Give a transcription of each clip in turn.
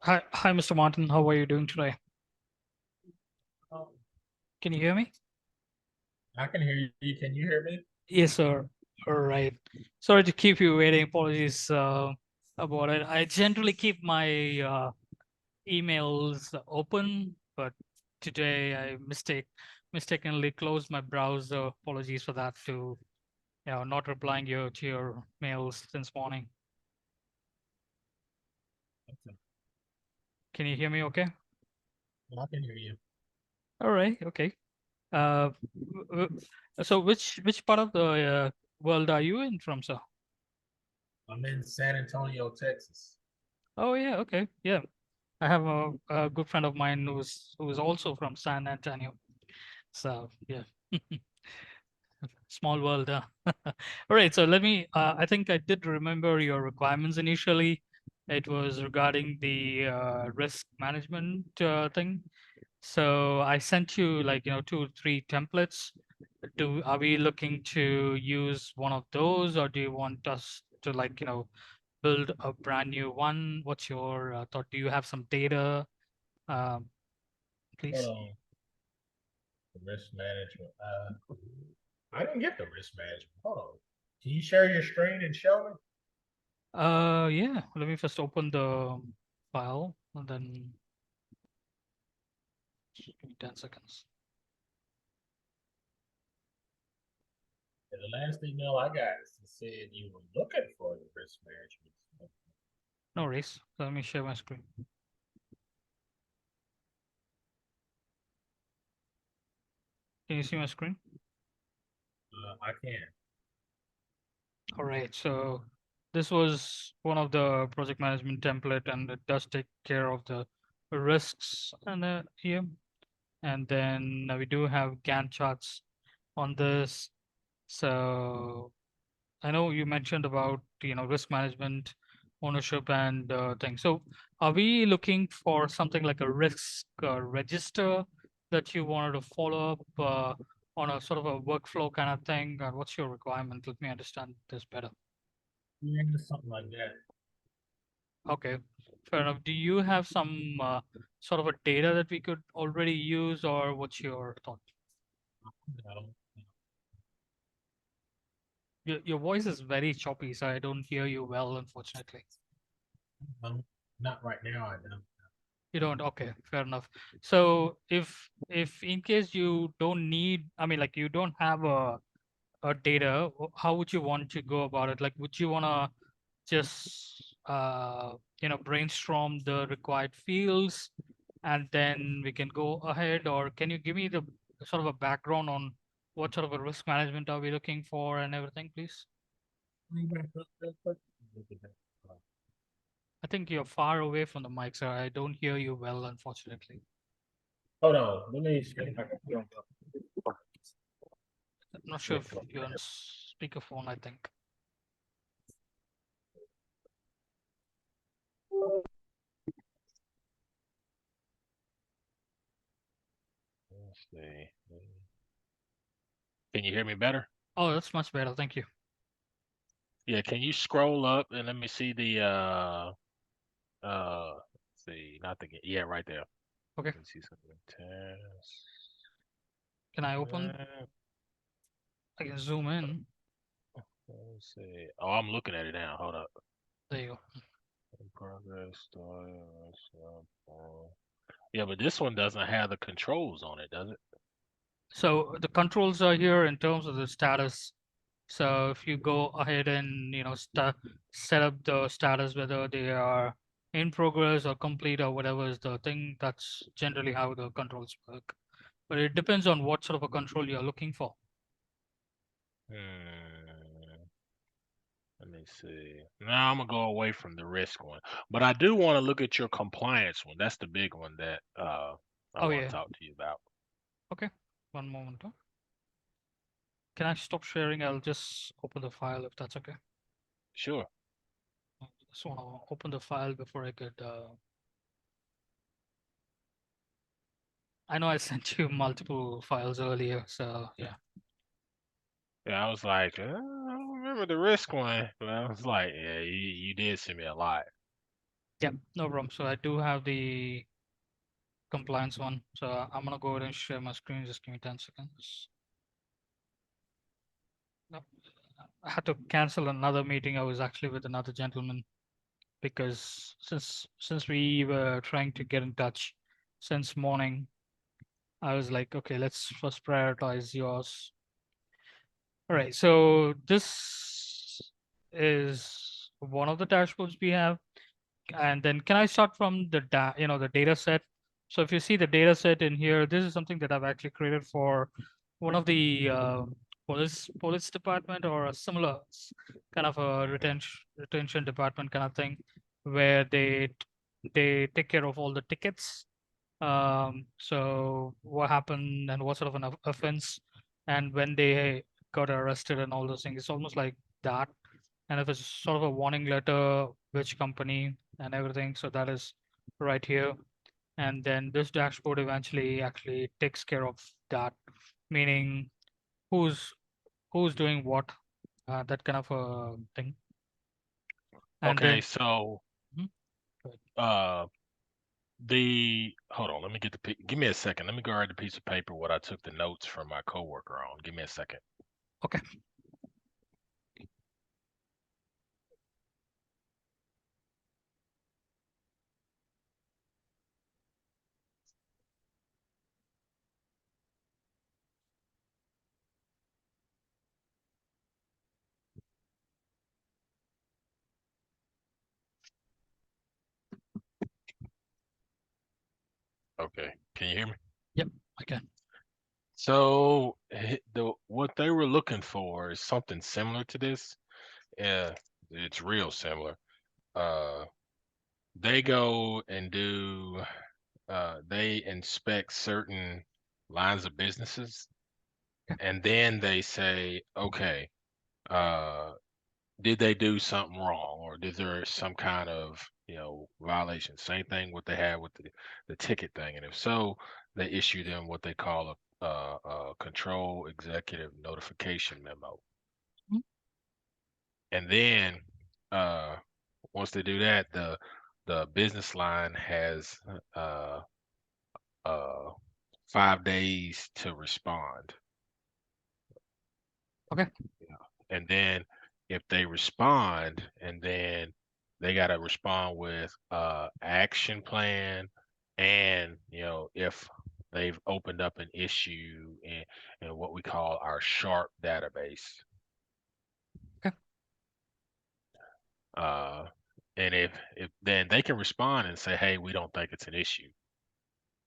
Hi, Mr. Martin. How are you doing today? Um, Can you hear me? I can hear you. Can you hear me? Yes, sir. All right. Sorry to keep you waiting. Apologies about it. I generally keep my emails open, but today I mistakenly closed my browser. Apologies for that. To not replying to your mails since morning. Okay. Can you hear me? Okay. I can hear you. All right. Okay. Uh, so which part of the world are you in from, sir? I'm in San Antonio, Texas. Oh yeah, okay. Yeah. I have a good friend of mine who's also from San Antonio. So yeah. Small world. All right. So let me I think I did remember your requirements initially. It was regarding the risk management thing. So I sent you like, 2, 3 templates. Are we looking to use one of those, or do you want us to like, build a brand new one? What's your thought? Do you have some data, um, Hold please? on. The risk management. I didn't get the risk management. Hold on. Can you share your screen and show me? Yeah. Let me first open the file and then give me 10 seconds. The last email I got said you were looking for the risk management. No worries. Let me share my screen. Can you see my screen? I can. All right. So this was one of the project management template, and it does take care of the risks and here. And then we do have Gantt charts on this. So I know you mentioned about risk management, ownership, and things. So are we looking for something like a risk register that you wanted to follow up on a sort of a workflow kind of thing? What's your requirement? Let me understand this better. Yeah, something like that. Okay, fair enough. Do you have some sort of a data that we could already use, or what's your thought? No, Your voice is very choppy, so I don't hear you well, unfortunately. no, not right now. I don't. You don't? Okay, fair enough. So if in case you don't need, I mean, like you don't have a data, how would you want to go about it? Like, would you wanna just brainstorm the required fields and then we can go ahead, or can you give me the sort of a background on what sort of a risk management are we looking for and everything, please? Bring back up real quick. Look at that. I think you're far away from the mic, sir. I don't hear you well, unfortunately. Hold on. Let me see if I can I'm not sure if you're on speakerphone, I think. Let's see. Can you hear me better? Oh, that's much better. Thank you. Yeah, can you scroll up and let me see the let's see, not the yeah, right there. Okay. Let me see something. Test. Can I open? Uh, I can zoom in. let's see. Oh, I'm looking at it now. Hold up. There you go. In progress. Yeah, but this one doesn't have the controls on it, does it? So the controls are here in terms of the status. So if you go ahead and set up the status, whether they are in progress or complete or whatever is the thing, that's generally how the controls work. But it depends on what sort of a control you're looking for. Hmm. Let me see. Now I'm gonna go away from the risk one, but I do want to look at your compliance one. That's the big one that I Oh want to yeah. talk to you about. Okay. One moment. Can I stop sharing? I'll just open the file if that's okay. Sure. I just want to open the file before I get. I know I sent you multiple files earlier, so yeah. Yeah, I was like, I don't remember the risk one, but I was like, yeah, you did send me a lot. Yeah, no problem. So I do have the compliance one. So I'm gonna go ahead and share my screen. Just give me 10 seconds. No, I had to cancel another meeting. I was actually with another gentleman because since we were trying to get in touch since morning, I was like, okay, let's first prioritize yours. All right, so this is one of the dashboards we have. And then can I start from the data set? So if you see the data set in here, this is something that I've actually created for one of the police department or a similar kind of a Hmm. retention department kind of thing, where they take care of all the tickets. So what happened and what sort of an offense, and when they got arrested and all those things. It's almost like that. And if it's sort of a warning letter, which company and everything. So that is right here. And then this dashboard eventually actually takes care of that, meaning who's who's doing what, that kind of a thing. And Okay, then so mhm, go ahead. uh the hold on, let me get give me a second. Let me go write the piece of paper what I took the notes from my coworker on. Give me a second. Okay, Okay. Can you hear me? yep, I can. So the what they were looking for is something similar to this. Yeah, it's real similar. Uh, they go and do they inspect certain lines of businesses, Okay. and then they say, okay, uh, did they do something wrong, or did there some kind of violation? Same thing what they had with the ticket thing, and if so, they issue them what they call a control executive notification memo, Mhm. and then uh, once they do that, the business line has uh, uh, 5 days to respond. Okay. And then if they respond, and then they got to respond with action plan, and if they've opened up an issue in what we call our sharp database. Okay. uh and if then they can respond and say, hey, we don't think it's an issue.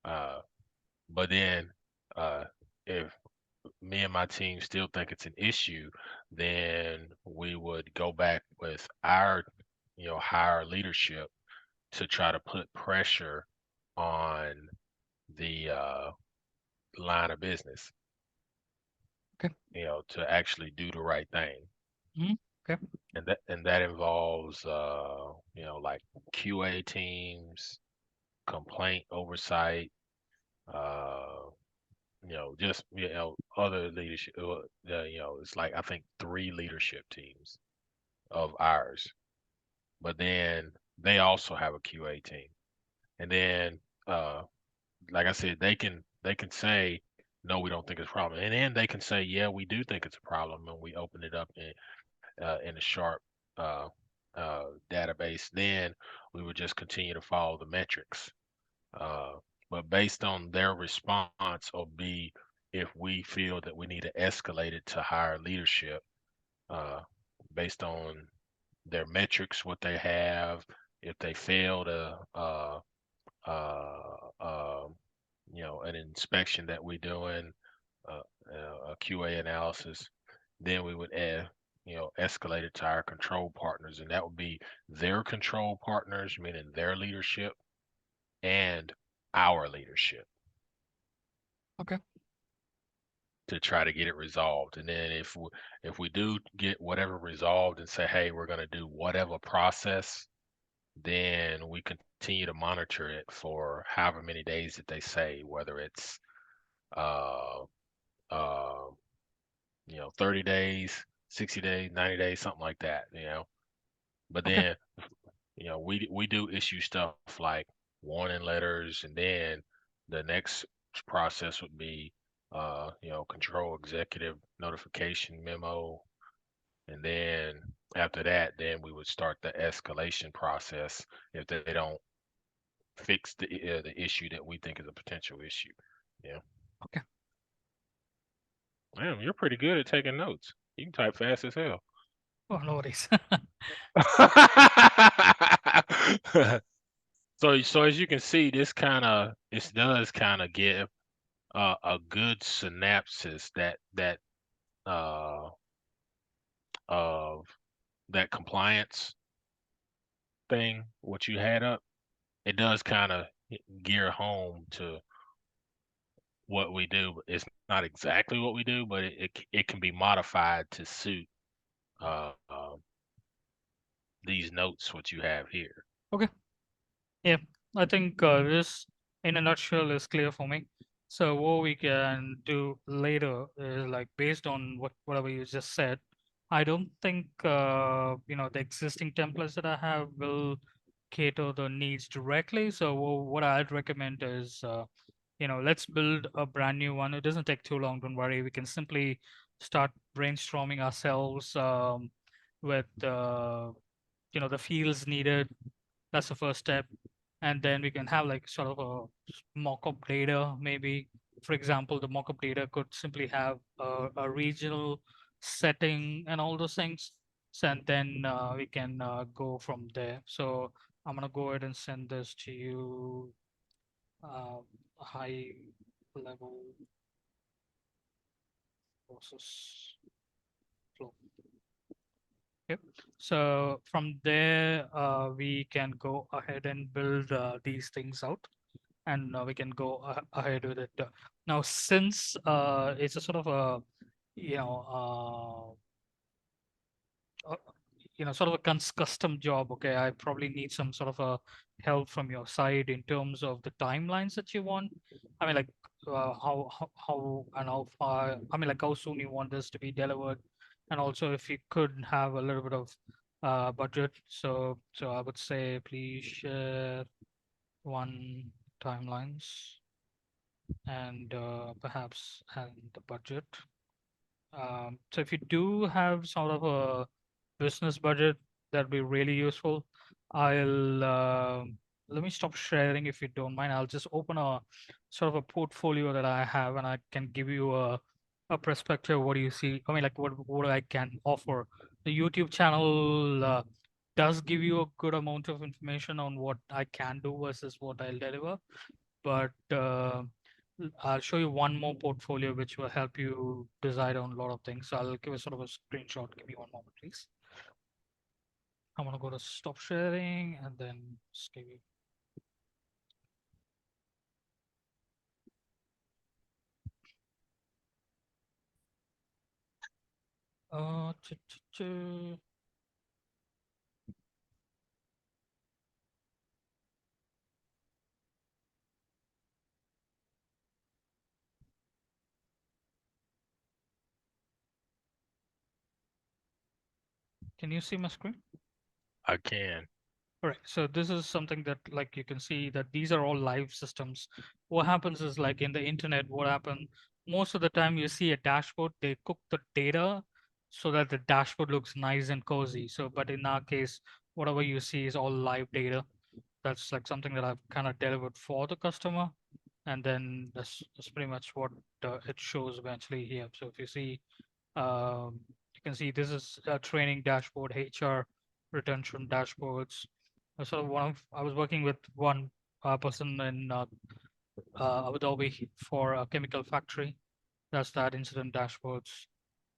But then uh if me and my team still think it's an issue, then we would go back with our, higher leadership to try to put pressure on the line of business, Okay. to actually do the right thing. Mhm. Okay. And that involves, like QA teams, complaint oversight, uh, just other leadership. It's like I think three leadership teams of ours, but then they also have a QA team. And then, uh, like I said, they can say no, we don't think it's a problem, and then they can say, yeah, we do think it's a problem, and we open it up in a sharp uh, database. Then we would just continue to follow the metrics. Uh, but based on their response, or be if we feel that we need to escalate it to higher leadership, uh, based on their metrics, what they have, if they fail to, uh, uh, an inspection that we're doing, uh, a QA analysis, then we would escalate it to our control partners, and that would be their control partners, meaning their leadership, and our leadership, Okay. to try to get it resolved. And then if we do get whatever resolved and say, hey, we're going to do whatever process, then we continue to monitor it for however many days that they say, whether it's uh uh 30 days, 60 days, 90 days, something like that. But Okay. then we do issue stuff like warning letters, and then the next process would be control executive notification memo, and then after that, then we would start the escalation process if they don't fix the issue that we think is a potential issue. Yeah. Okay. Damn, you're pretty good at taking notes. You can type fast as hell. Oh, no worries. So as you can see, this does kind of give a good synopsis uh of that compliance thing, what you had up. It does kind of gear home to what we do. It's not exactly what we do, but it can be modified to suit uh, uh, these notes what you have here. Okay. Yeah, I think this, in a nutshell, is clear for me. So what we can do later is like based on whatever you just said. I don't think the existing templates that I have will cater the needs directly. So what I'd recommend is let's build a brand new one. It doesn't take too long. Don't worry. We can simply start brainstorming ourselves with the fields needed. That's the first step. And then we can have like sort of a mock-up data, maybe. For example, the mock-up data could simply have a regional setting and all those things. So, and then we can go from there. So I'm gonna go ahead and send this to you, uh, high level process flow. Okay. So from there, we can go ahead and build these things out, and we can go ahead with it. Now, since it's a sort of a you know uh, sort of a custom job, okay, I probably need some sort of a help from your side in terms of the timelines that you want. I mean, like how and how far. I mean, like how soon you want this to be delivered, and also if you could have a little bit of budget. So I would say please share one timelines and perhaps and the budget. So if you do have sort of a business budget, that'd be really useful. I'll let me stop sharing if you don't mind. I'll just open a sort of a portfolio that I have, and I can give you a perspective. What do you see? I mean, like what I can offer. The YouTube channel does give you a good amount of information on what I can do versus what I'll deliver, but I'll show you one more portfolio which will help you decide on a lot of things. So I'll give a sort of a screenshot. Give me one moment, please. I'm gonna go to stop sharing and then just give you. Uh, ch- ch- ch- can you see my screen? I can. All right, so this is something that like you can see that these are all live systems. What happens is like in the internet, what happened most of the time you see a dashboard, they cook the data so that the dashboard looks nice and cozy. So, but in our case, whatever you see is all live data. That's like something that I've kind of delivered for the customer. And then that's pretty much what it shows eventually here. So if you see, you can see this is a training dashboard, HR retention dashboards. Sort of I was working with one person in Abu Dhabi for a chemical factory. That's that incident dashboards.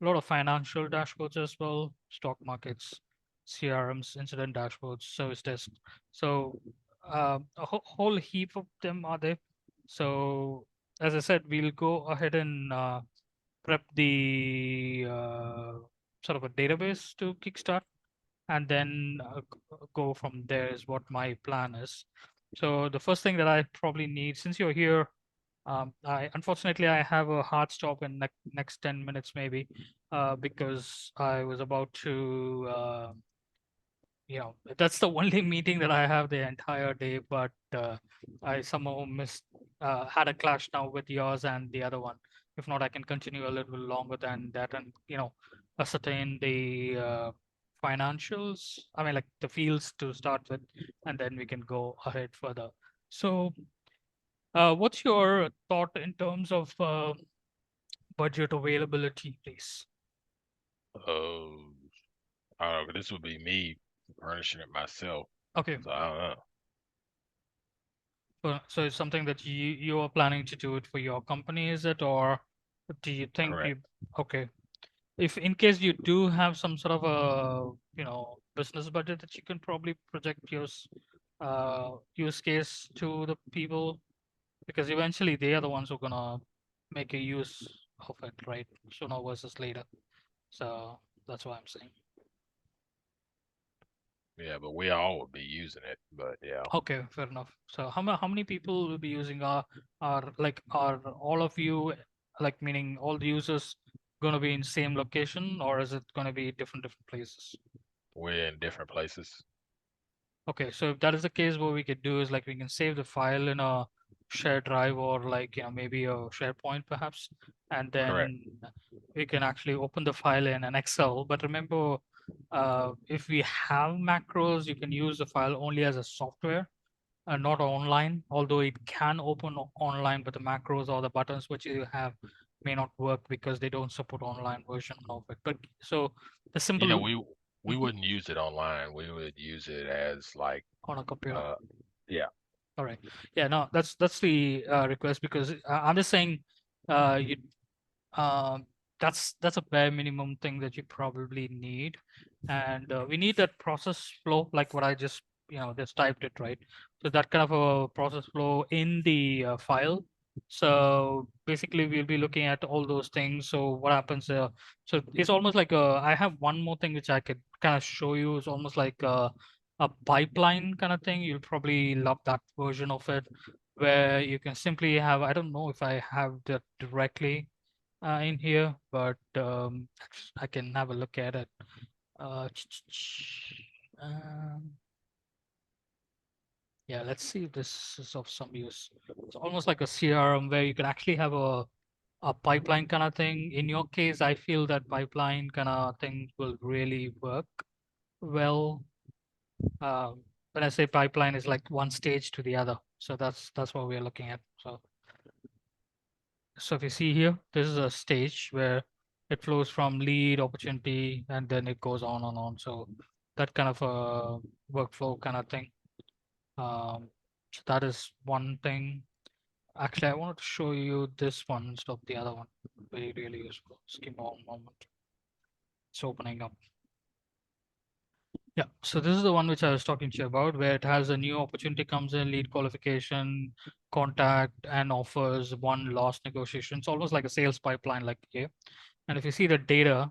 A lot of financial dashboards as well, stock markets, CRMs, incident dashboards, service desk. So a whole heap of them are there. So as I said, we'll go ahead and prep the sort of a database to kickstart, and then go from there is what my plan is. So the first thing that I probably need, since you're here, I unfortunately I have a hard stop in next 10 minutes maybe, because I was about to that's the only meeting that I have the entire day, but I somehow missed, had a clash now with yours and the other one. If not, I can continue a little longer than that and, ascertain the financials, I mean, like the fields to start with, and then we can go ahead further. So, what's your thought in terms of budget availability, please? Oh, I don't know. This would be me furnishing it myself. Okay, So I don't know. so it's something that you are planning to do it for your company, is it, or do you think Correct. you? Okay, if in case you do have some sort of a business budget that you can probably project your use case to the people, because eventually they are the ones who are gonna make a use of it, right? Sooner versus later. So that's why I'm saying. Yeah, but we all would be using it. But yeah, Okay, fair enough. So how many people will be using are all of you, like, meaning all the users, gonna be in same location, or is it gonna be different places? we're in different places. Okay, so if that is the case, what we could do is, like, we can save the file in a shared drive, or, like, maybe a SharePoint perhaps, and Correct. then we can actually open the file in an Excel. But remember, if we have macros, you can use the file only as a software, not online, although it can open online, but the macros or the buttons which you have may not work because they don't support online version of it. But so the You know, simple. we Mhm. wouldn't use it online. We would use it as like On a computer. uh yeah. All right. Yeah, no, that's the request, because I'm just saying, you um, that's a bare minimum thing that you probably need, and we need that process flow, like what I just typed it, right. So that kind of a process flow in the file. So basically, we'll be looking at all those things. So what happens? So it's almost like I have one more thing which I could kind of show you. It's almost like a pipeline kind of thing. You'll probably love that version of it, where you can simply have. I don't know if I have that directly in here, but I can have a look at it. Um, yeah, let's see if this is of some use. It's almost like a CRM where you can actually have a pipeline kind of thing. In your case, I feel that pipeline kind of thing will really work well. When I say pipeline, is like one stage to the other. So that's what we're looking at. So if you see here, this is a stage where it flows from lead opportunity and then it goes on and on. So that kind of a workflow kind of thing. So that is one thing. Actually, I wanted to show you this one instead of the other one. Very, really useful. Just give me one moment. It's opening up. Yeah, so this is the one which I was talking to you about, where it has a new opportunity comes in, lead qualification, contact, and offers, one lost negotiation. It's almost like a sales pipeline, like here. And if you see the data,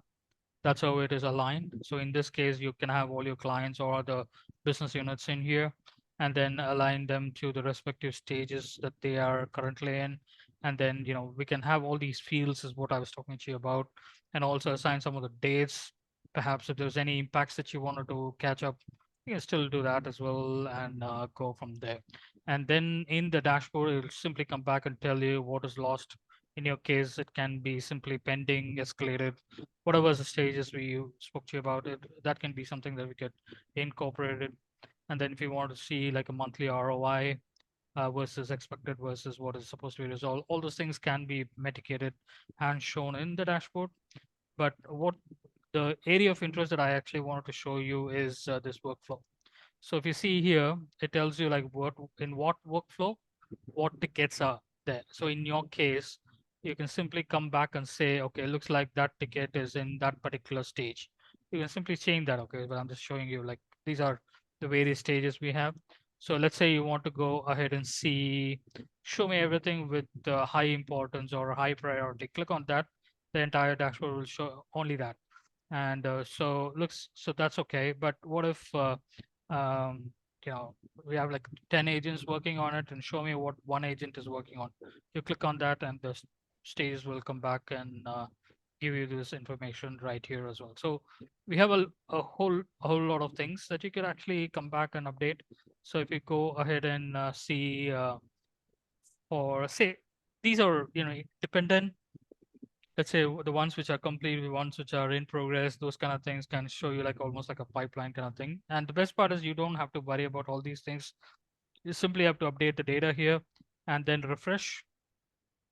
that's how it is aligned. So in this case, you can have all your clients or the business units in here, and then align them to the respective stages that they are currently in. And then, we can have all these fields is what I was talking to you about, and also assign some of the dates. Perhaps if there's any impacts that you wanted to catch up, you can still do that as well, and go from there. And then in the dashboard, it'll simply come back and tell you what is lost. In your case, it can be simply pending, escalated, whatever the stages we spoke to you about it, that can be something that we could incorporate it. And then if you want to see like a monthly ROI versus expected versus what is supposed to be resolved, all those things can be mitigated and shown in the dashboard. But what the area of interest that I actually wanted to show you is this workflow. So if you see here, it tells you like what workflow, what tickets are there. So in your case, you can simply come back and say, okay, it looks like that ticket is in that particular stage. You can simply change that, okay? But I'm just showing you like these are the various stages we have. So let's say you want to go ahead and see, show me everything with high importance or high priority. Click on that. The entire dashboard will show only that. And so that's okay. But what if um, we have like 10 agents working on it, and show me what one agent is working on. You click on that and the stages will come back and give you this information right here as well. So we have a whole lot of things that you could actually come back and update. So if you go ahead and see or say these are dependent, let's say the ones which are complete, the ones which are in progress, those kind of things can show you like almost like a pipeline kind of thing. And the best part is you don't have to worry about all these things. You simply have to update the data here and then refresh.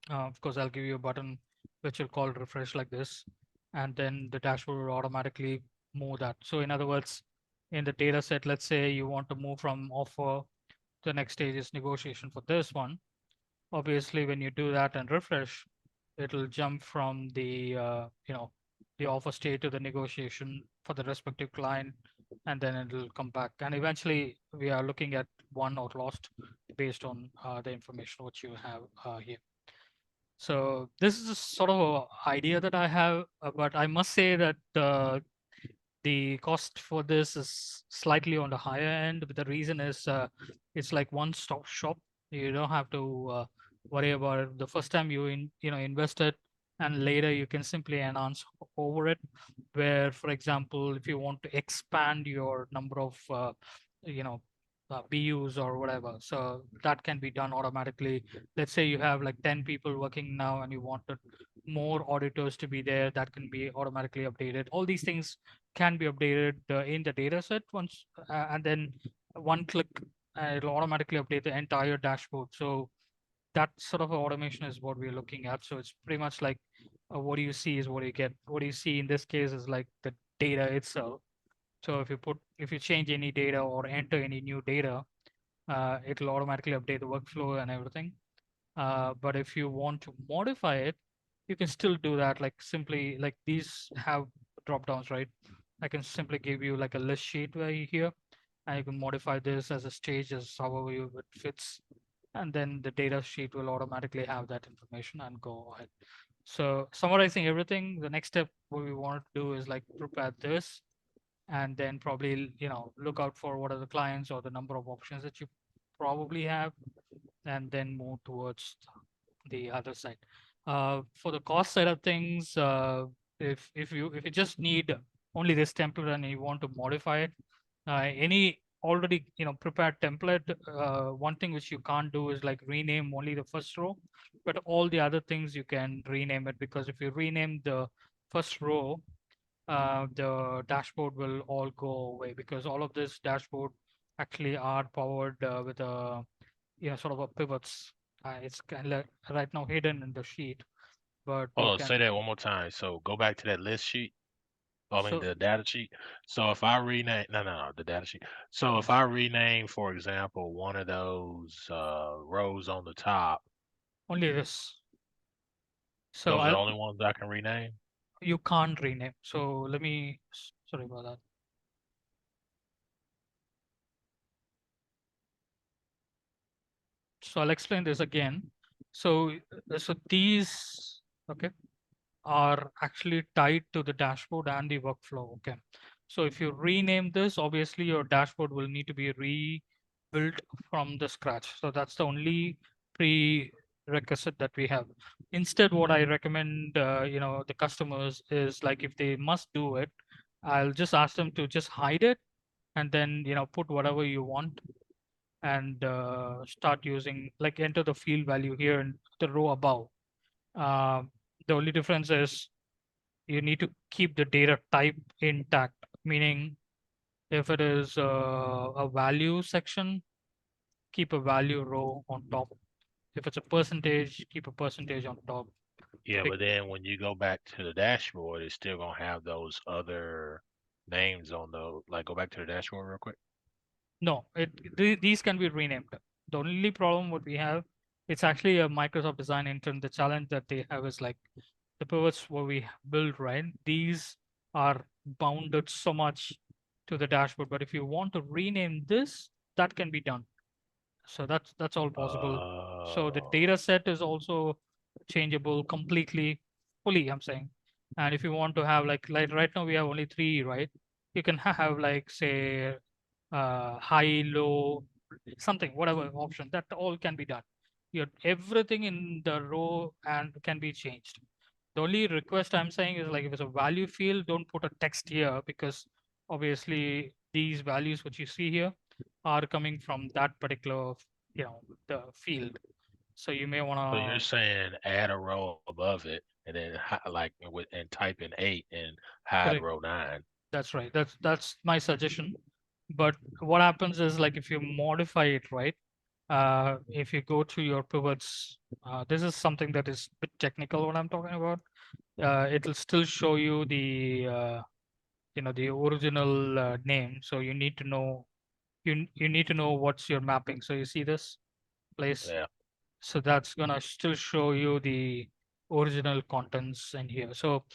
Of course, I'll give you a button which will call refresh like this, and then the dashboard will automatically move that. So in other words, in the data set, let's say you want to move from offer, the next stage is negotiation for this one. Obviously, when you do that and refresh, it'll jump from the offer state to the negotiation for the respective client, and then it'll come back. And eventually, we are looking at won or lost based on the information which you have here. So this is a sort of a idea that I have, but I must say that the cost for this is slightly on the higher end, but the reason is it's like one-stop shop. You don't have to worry about it the first time invested, and later you can simply enhance over it. Where, for example, if you want to expand your number of you know BUs or whatever, so that can be done automatically. Let's say you have like 10 people working now, and you wanted more auditors to be there, that can be automatically updated. All these things can be updated in the data set once, and then one click, it'll automatically update the entire dashboard. So that sort of automation is what we're looking at. So it's pretty much like what do you see is what you get. What do you see in this case is like the data itself. So if you change any data or enter any new data, it'll automatically update the workflow and everything. But if you want to modify it, you can still do that. Like simply like these have drop downs, right? I can simply give you like a list sheet right here, and you can modify this as a stage as however it fits. And then the data sheet will automatically have that information and go ahead. So summarizing everything, the next step what we want to do is like prepare this, and then probably look out for what are the clients or the number of options that you probably have, and then move towards the other side. For the cost side of things, if you just need only this template and you want to modify it, any already prepared template, one thing which you can't do is like rename only the first row, but all the other things you can rename it, because if you rename the first row, the dashboard will all go away, because all of this dashboard actually are powered with a sort of a pivots. It's kind of right now hidden in the sheet, but you Oh, say can. that one more time. So go back to that list sheet. I mean So the data sheet. So if I rename, no, the data sheet. So if yes, I rename, for example, one of those rows on the top, only this. So those are the I'll only ones I can rename. you can't rename. So let me sorry about that. So I'll explain this again. So so these okay are actually tied to the dashboard and the workflow. Okay. So if you rename this, obviously your dashboard will need to be rebuilt from the scratch. So that's the only prerequisite that we have. Instead, what I recommend, the customers is like if they must do it, I'll just ask them to just hide it and then put whatever you want and start using like enter the field value here in the row above. Uh, the only difference is you need to keep the data type intact, meaning if it is a value section, keep a value row on top. If it's a percentage, keep a percentage on top. Yeah, Bec- but then when you go back to the dashboard, it's still gonna have those other names on the like go back to the dashboard real quick. No, these can be renamed. The only problem what we have, it's actually a Microsoft design intern. The challenge that they have is like the pivots what we build, right? These are bounded so much to the dashboard. But if you want to rename this, that can be done. So that's all possible. So the Uh, data set is also changeable completely, fully, I'm saying. And if you want to have like right now we have only three, right? You can have like say high, low, something, whatever option, that all can be done. Your everything in the row and can be changed. The only request I'm saying is like if it's a value field, don't put a text here because obviously these values which you see here are coming from that particular, the field. So you may want So you're to saying add a row above it and then like and type in 8 and hide correct. row 9. That's right. That's my suggestion. But what happens is like if you modify it, right? If you go to your pivots, this is something that is a bit technical what I'm talking about. It'll still show you the original name. So you need to know what's your mapping. So you see this place. Yeah. So that's gonna still show you the original contents in here. So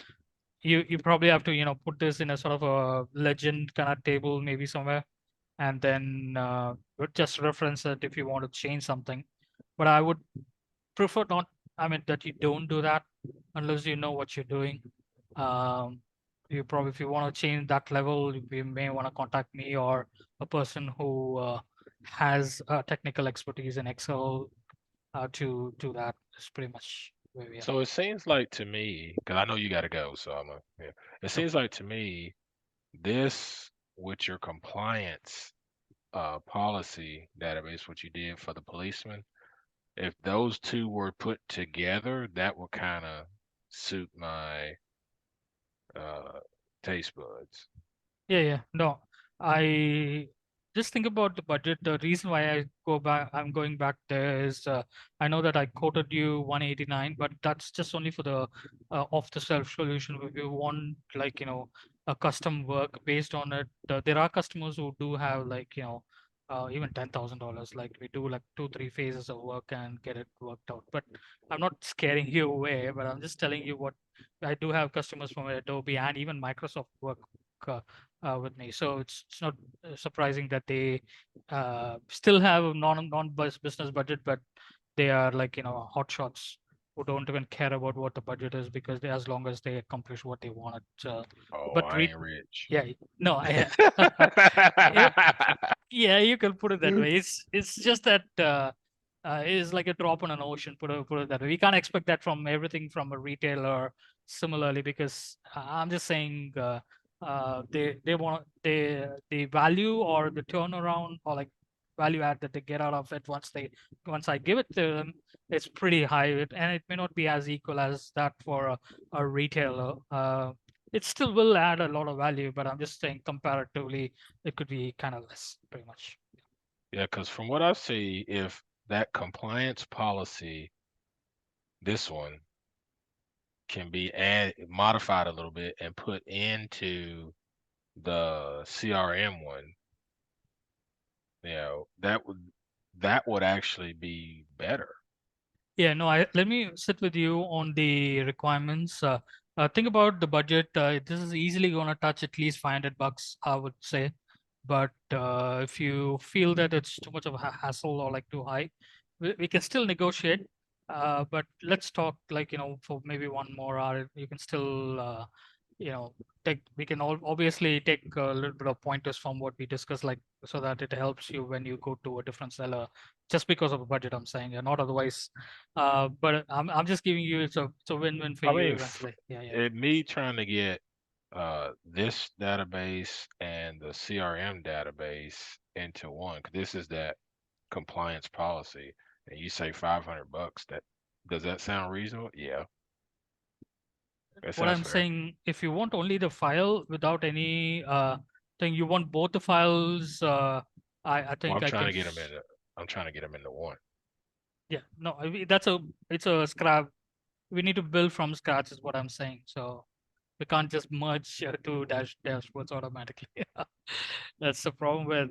you probably have to put this in a sort of a legend kind of table maybe somewhere, and then just reference it if you want to change something. But I would prefer not, I mean, that you don't do that unless you know what you're doing. Um, you probably, if you want to change that level, you may want to contact me or a person who has technical expertise in Excel to do that. Is pretty much where we are. So it seems like to me, because I know you got to go, so yeah. It Sure. seems like to me this with your compliance policy database, what you did for the policeman, if those two were put together, that would kind of suit my uh, taste buds. Yeah, yeah. No, I just think about the budget. The reason why I'm going back there is I know that I quoted you 189, but that's just only for the off-the-shelf solution. If you want like, a custom work based on it, there are customers who do have like, even $10,000. Like we do like two, three phases of work and get it worked out. But I'm not scaring you away, but I'm just telling you what I do have customers from Adobe and even Microsoft work uh, with me. So it's not surprising that they still have a business budget, but they are like hot shots who don't even care about what the budget is because as long as they accomplish what they wanted. Oh, But I ain't rich. yeah, no, yeah, yeah, you can put it that way. It's just that it's like a drop in an ocean. Put it that way. We can't expect that from everything from a retailer similarly because I'm just saying they want the value or the turnaround or like value add that they get out of it once I give it to them, it's pretty high. And it may not be as equal as that for a retailer. It still will add a lot of value, but I'm just saying comparatively, it could be kind of less, pretty much. Yeah, because from what I see, if that compliance policy, this one, can be modified a little bit and put into the CRM one, that would actually be better. Yeah, no, let me sit with you on the requirements. Think about the budget. This is easily going to touch at least $500, I would say. But if you feel that it's too much of a hassle or like too high, we can still negotiate. But let's talk like, for maybe one more hour. You can still, we can all obviously take a little bit of pointers from what we discussed, like so that it helps you when you go to a different seller, just because of a budget, I'm saying, and not otherwise. But I'm just giving you it's a win-win for I you mean, eventually. Yeah, yeah. me trying to get this database and the CRM database into one, 'cause this is that compliance policy, and you say $500. That does that sound reasonable? Yeah, that What sounds I'm fair. saying, if you want only the file without any thing, you want both the files. I Well, think I'm I trying can. to get them into. I'm trying to get them into one. Yeah, no, that's it's a scrap. We need to build from scratch, is what I'm saying. So we can't just merge two dashboards automatically. That's the problem with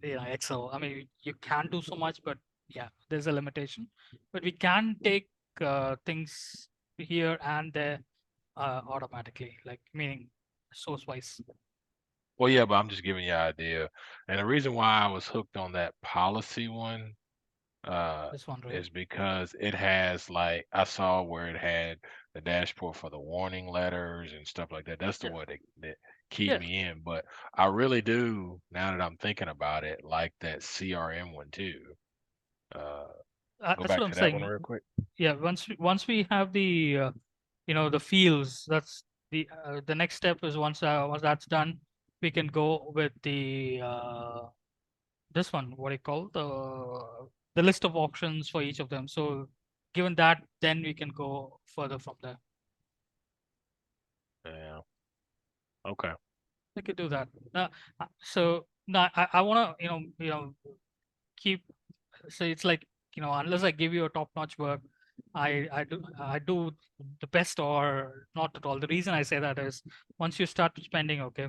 Excel. I mean, you can do so much, but yeah, there's a limitation. But we can take things here and there automatically, like meaning source wise. Well, yeah, but I'm just giving you an idea. And the reason why I was hooked on that policy one uh, Just wondering. is because it has like I saw where it had the dashboard for the warning letters and stuff like that. That's the Yeah, one that keep yeah. me in. But I really do, now that I'm thinking about it, like that CRM one too. Uh, go That's back what I'm to that one saying. real quick. Yeah, once we have the the fields. That's the next step is once that's done, we can go with the this one, what do you call the list of options for each of them. So given that, then we can go further from there. Yeah. Okay. We could do that. So now I want to keep. So it's like, unless I give you a top-notch work, I do the best or not at all. The reason I say that is once you start spending, okay,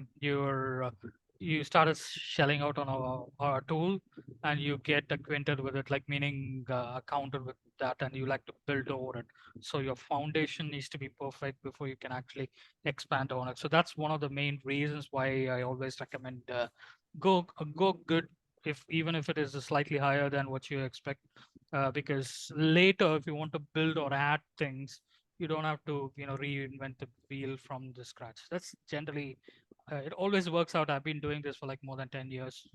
you started shelling out on a tool and you get acquainted with it, like meaning accounted with that, and you like to build over it. So your foundation needs to be perfect before you can actually expand on it. So that's one of the main reasons why I always recommend go good, if even if it is slightly higher than what you expect, because later if you want to build or add things, you don't have to reinvent the wheel from the scratch. That's generally it always works out. I've been doing this for like more than 10 years,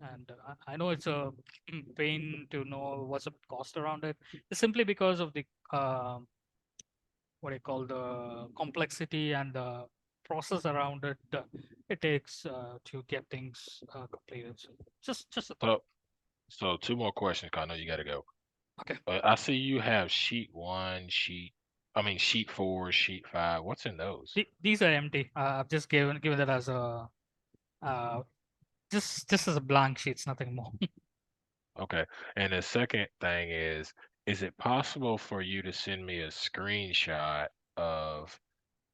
and I know it's a pain to know what's the cost around it. It's simply because of the what I call the complexity and the process around it, it takes to get things completed. So just a thought. So so two more questions, 'cause I know you gotta go. Okay. I see you have sheet one, I mean sheet four, sheet five. What's in those? These are empty. I've just given that as a uh, just as a blank sheets, nothing more. Okay. And the second thing is it possible for you to send me a screenshot of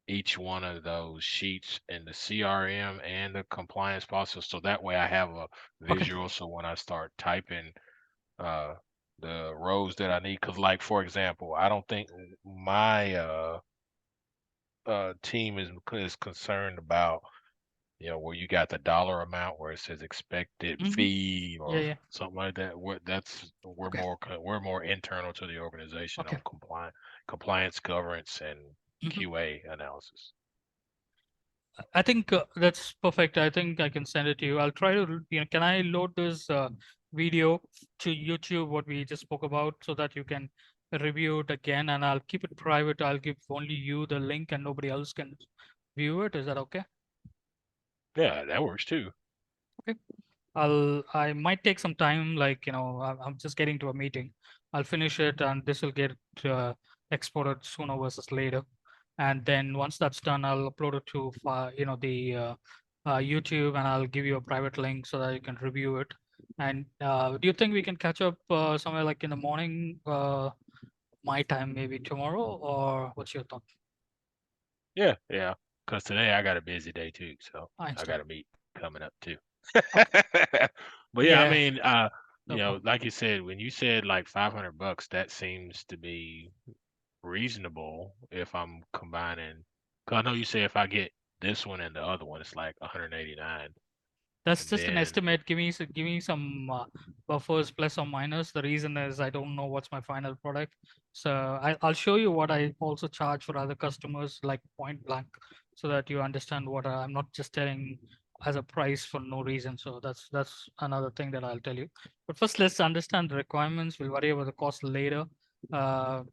each one of those sheets in the CRM and the compliance process so that way I have a Okay. visual so when I start typing uh the rows that I need? Because like for example, I don't think my team is concerned about where you got the dollar amount where it says expected Hmm. fee Yeah, or yeah. something like that. We're Okay. we're more internal to the organization Okay. on compliance governance and Hmm. QA analysis. I think that's perfect. I think I can send it to you. I'll try to, can I load this video to YouTube, what we just spoke about, so that you can review it again, and I'll keep it private. I'll give only you the link and nobody else can view it. Is that okay? Yeah, that works too. Okay. I might take some time, like, I'm just getting to a meeting. I'll finish it and this will get exported sooner versus later. And then once that's done, I'll upload it to, the YouTube, and I'll give you a private link so that you can review it. And do you think we can catch up somewhere like in the morning, my time, maybe tomorrow, or what's your thought? Yeah, yeah. Because today I got a busy day too, so I I understand. got a meet coming up too. Okay. But yeah, I Yeah, mean, no problem. like you said, when you said like $500, that seems to be reasonable if I'm combining. Cause I know you say if I get this one and the other one, it's like 189, That's and just an then estimate. Give me some buffers, plus or minus. The reason is I don't know what's my final product. So I'll show you what I also charge for other customers, like point blank, so that you understand what I'm not just telling as a price for no reason. So that's another thing that I'll tell you. But first, let's understand the requirements. We'll worry about the cost later. Uh,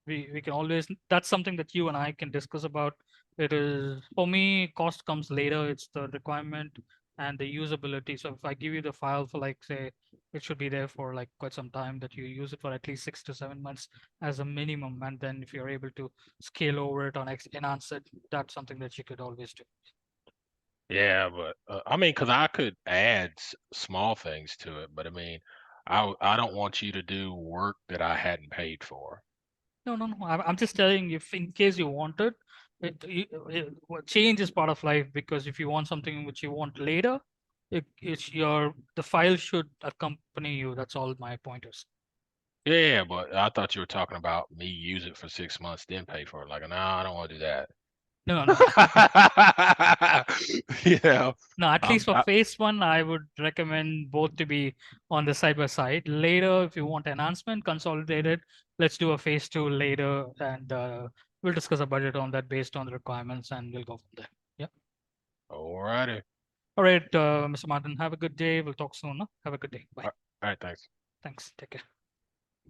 we can always, that's something that you and I can discuss about. It is, for me, cost comes later. It's the requirement and the usability. So if I give you the file for, like, say, it should be there for like quite some time, that you use it for at least 6 to 7 months as a minimum, and then if you're able to scale over it or enhance it, that's something that you could always do. yeah, but I mean, cause I could add small things to it, but I mean, I don't want you to do work that I hadn't paid for. No, no, no. I'm just telling you, if in case you want it, well, change is part of life, because if you want something which you want later, the file should accompany you. That's all my point is. Yeah, yeah, but I thought you were talking about me use it for 6 months, then pay for it. Like, no, I don't want to do that. No, no, You know, no. At least for I, phase one, I would recommend both to be on the side by side. Later, if you want enhancement, consolidated, let's do a phase two later, and we'll discuss a budget on that based on the requirements, and we'll go from there. Yeah. alrighty. All right, Mr. Martin, have a good day. We'll talk soon. Huh? Have a good day. Bye. All right, thanks. Thanks. Take care.